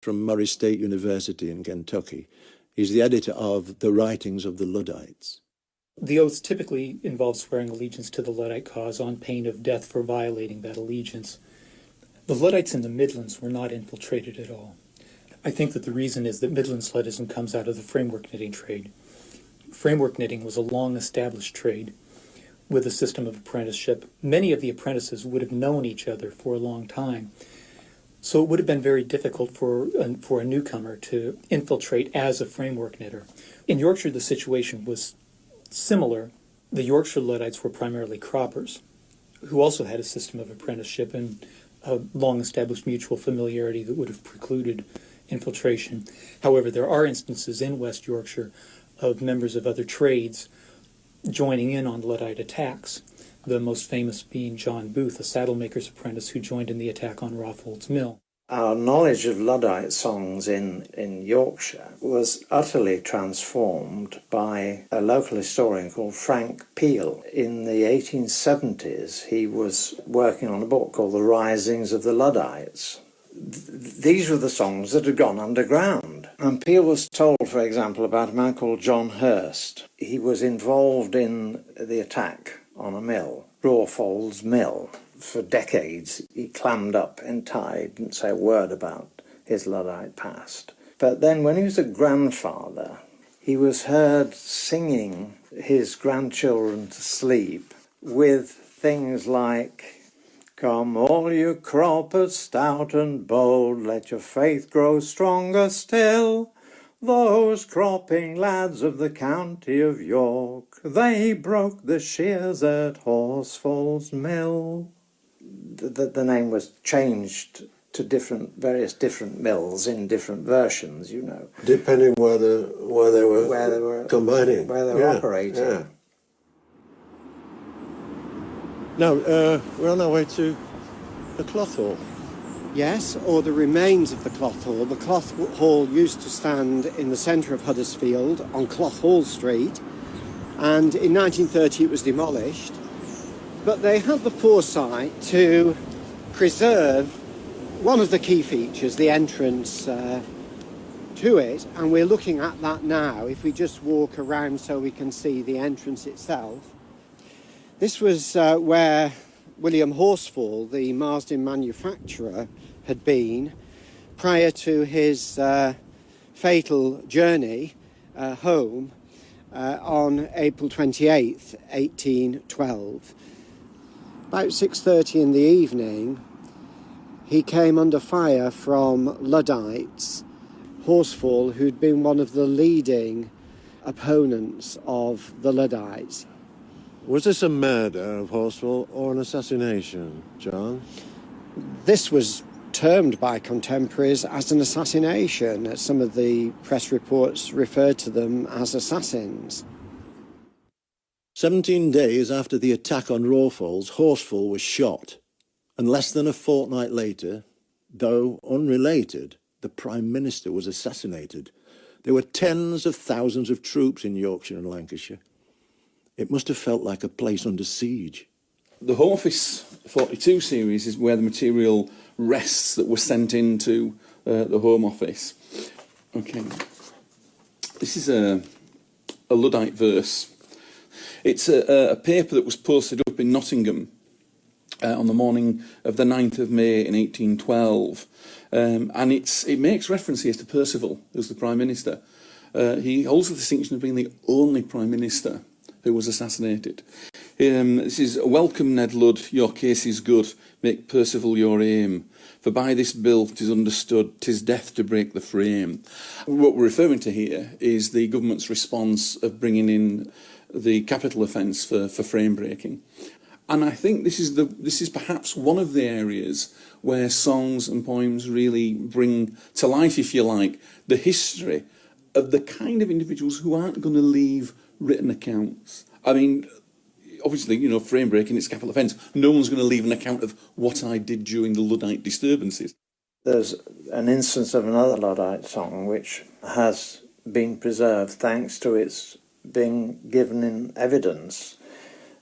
from Murray State University in Kentucky. He's the editor of The Writings of the Luddites. The oath typically involves swearing allegiance to the Luddite cause on pain of death for violating that allegiance. The Luddites in the Midlands were not infiltrated at all. I think that the reason is that Midlands Luddism comes out of the framework knitting trade. Framework knitting was a long-established trade with a system of apprenticeship. Many of the apprentices would have known each other for a long time, so it would have been very difficult for a newcomer to infiltrate as a framework knitter. In Yorkshire, the situation was similar. The Yorkshire Luddites were primarily croppers, who also had a system of apprenticeship and a long-established mutual familiarity that would have precluded infiltration. However, there are instances in West Yorkshire of members of other trades joining in on Luddite attacks, the most famous being John Booth, a saddlemaker's apprentice who joined in the attack on Rawfolds Mill. Our knowledge of Luddite songs in Yorkshire was utterly transformed by a local historian called Frank Peel. In the 1870s, he was working on a book called The Risings of the Luddites. These were the songs that had gone underground. And Peel was told, for example, about a man called John Hurst. He was involved in the attack on a mill, Rawfolds Mill. For decades, he clammed up entirely, didn't say a word about his Luddite past. But then when he was a grandfather, he was heard singing his grandchildren to sleep with things like, "Come all you croppers stout and bold, let your faith grow stronger still. Those cropping lads of the county of York, they broke the shears at Horsfall's Mill." The name was changed to various different mills in different versions, you know. Depending where they were combining. Where they were operating. Yeah. Now, we're on our way to the cloth hall. Yes, or the remains of the cloth hall. The cloth hall used to stand in the centre of Huddersfield on Cloth Hall Street, and in 1930 it was demolished. But they had the foresight to preserve one of the key features, the entrance to it, and we're looking at that now. If we just walk around so we can see the entrance itself. This was where William Horsfall, the Marsden manufacturer, had been prior to his fatal journey home on April 28th, 1812. About 6:30 in the evening, he came under fire from Luddites, Horsfall, who'd been one of the leading opponents of the Luddites. Was this a murder of Horsfall or an assassination, John? This was termed by contemporaries as an assassination. Some of the press reports referred to them as assassins. 17 days after the attack on Rawfolds, Horsfall was shot, and less than a fortnight later, though unrelated, the Prime Minister was assassinated. There were tens of thousands of troops in Yorkshire and Lancashire. It must have felt like a place under siege. The Home Office 42 series is where the material rests that were sent into the Home Office. Okay, this is a Luddite verse. It's a paper that was posted up in Nottingham on the morning of the 9th of May in 1812. And it makes reference here to Percival, who's the Prime Minister. He holds the distinction of being the only Prime Minister who was assassinated. This is, "Welcome, Ned Ludd, your case is good, make Percival your aim. For by this bill 'tis understood, 'tis death to break the frame." What we're referring to here is the government's response of bringing in the capital offence for frame breaking. And I think this is perhaps one of the areas where songs and poems really bring to life, if you like, the history of the kind of individuals who aren't going to leave written accounts. I mean, obviously, you know, frame breaking, it's capital offence. No one's going to leave an account of what I did during the Luddite disturbances. There's an instance of another Luddite song which has been preserved thanks to its being given in evidence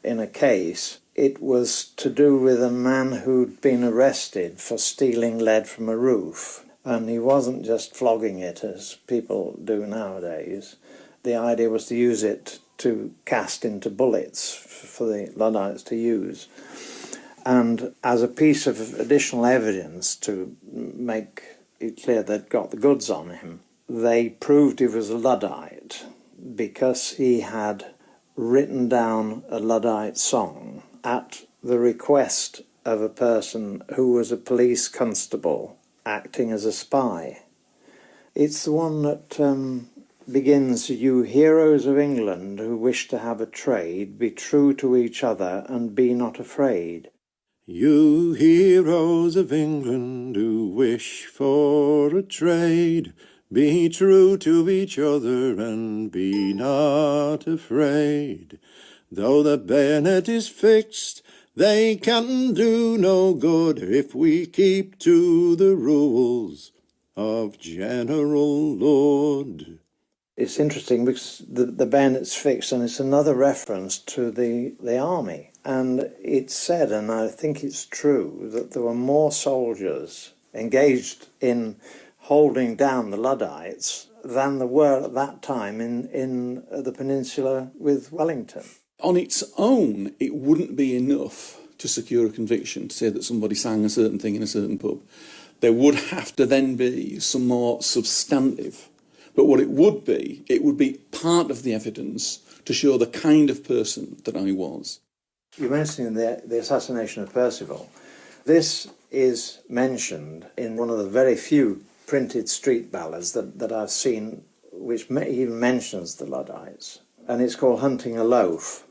in a case. It was to do with a man who'd been arrested for stealing lead from a roof. And he wasn't just flogging it as people do nowadays. The idea was to use it to cast into bullets for the Luddites to use. And as a piece of additional evidence to make it clear they'd got the goods on him, they proved he was a Luddite because he had written down a Luddite song at the request of a person who was a police constable acting as a spy. It's the one that begins, "You heroes of England who wish to have a trade, be true to each other and be not afraid." You heroes of England who wish for a trade, be true to each other and be not afraid. Though the bayonet is fixed, they can do no good if we keep to the rules of General Lord. It's interesting because the bayonet's fixed, and it's another reference to the army. And it's said, and I think it's true, that there were more soldiers engaged in holding down the Luddites than there were at that time in the peninsula with Wellington. On its own, it wouldn't be enough to secure a conviction, to say that somebody sang a certain thing in a certain pub. There would have to then be some more substantive. But what it would be part of the evidence to show the kind of person that I was. You mentioned the assassination of Percival. This is mentioned in one of the very few printed street ballads that I've seen, which even mentions the Luddites. And it's called Hunting a Loaf.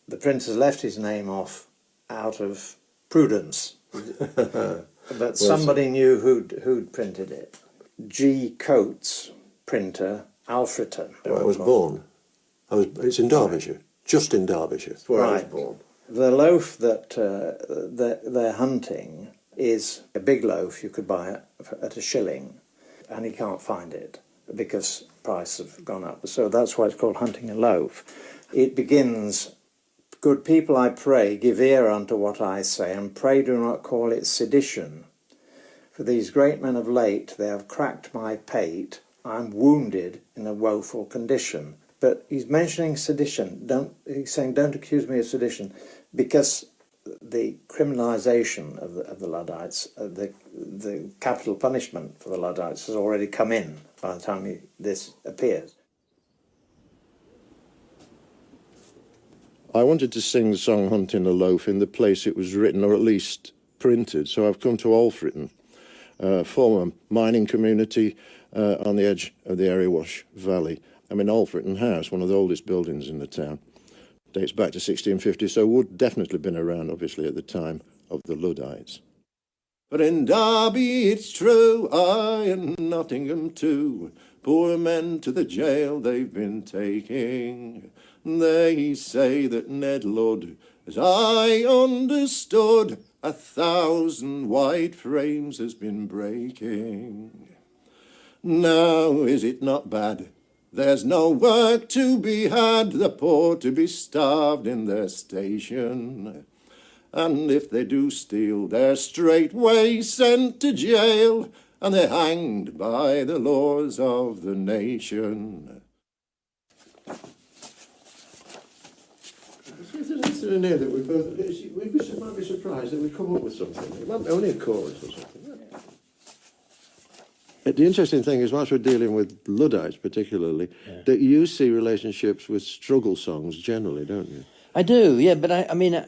The prince has left his name off out of prudence. But somebody knew who'd printed it. G. Coates, printer, Alfreton. Where I was born. It's in Derbyshire, just in Derbyshire. That's where I was born. The loaf that they're hunting is a big loaf you could buy at a shilling, and he can't find it because prices have gone up. So that's why it's called Hunting a Loaf. It begins, "Good people, I pray, give ear unto what I say, and pray do not call it sedition. For these great men of late, they have cracked my pate. I'm wounded in a woeful condition." But he's mentioning sedition. He's saying, don't accuse me of sedition, because the criminalisation of the Luddites, the capital punishment for the Luddites has already come in by the time this appears. I wanted to sing the song Hunting a Loaf in the place it was written, or at least printed, so I've come to Alfreton, former mining community on the edge of the Erewash Valley. I'm in Alfreton House, one of the oldest buildings in the town. Dates back to 1650, so would definitely been around, obviously, at the time of the Luddites. But in Derby it's true, aye, and Nottingham too, poor men to the jail they've been taking. They say that Ned Ludd, as I understood, 1,000 white frames has been breaking. Now is it not bad? There's no work to be had, the poor to be starved in their station. And if they do steal, they're straightway sent to jail, and they're hanged by the laws of the nation. It's in here that we might be surprised that we come up with something. It might be only a chorus or something. The interesting thing is, whilst we're dealing with Luddites particularly, that you see relationships with struggle songs generally, don't you? I do, yeah, but I mean...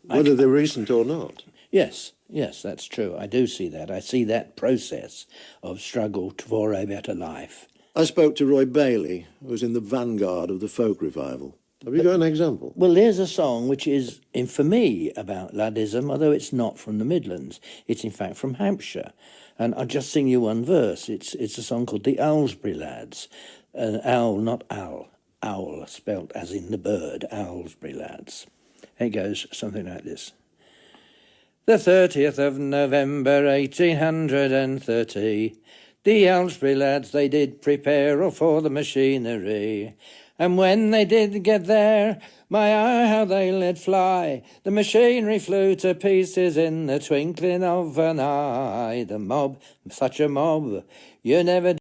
Whether they're recent or not. Yes, that's true. I do see that. I see that process of struggle for a better life. I spoke to Roy Bailey, who was in the vanguard of the folk revival. Have you got an example? Well, there's a song which is, for me, about Luddism, although it's not from the Midlands. It's, in fact, from Hampshire. And I'll just sing you one verse. It's a song called The Owlsbury Lads. Owl, not owl. Owl, spelt as in the bird. Owlsbury Lads. It goes something like this. The 30th of November, 1830, the Owlsbury lads, they did prepare all for the machinery, And when they did get there, my eye, how they let fly. The machinery flew to pieces in the twinkling of an eye. The mob, such a mob, you never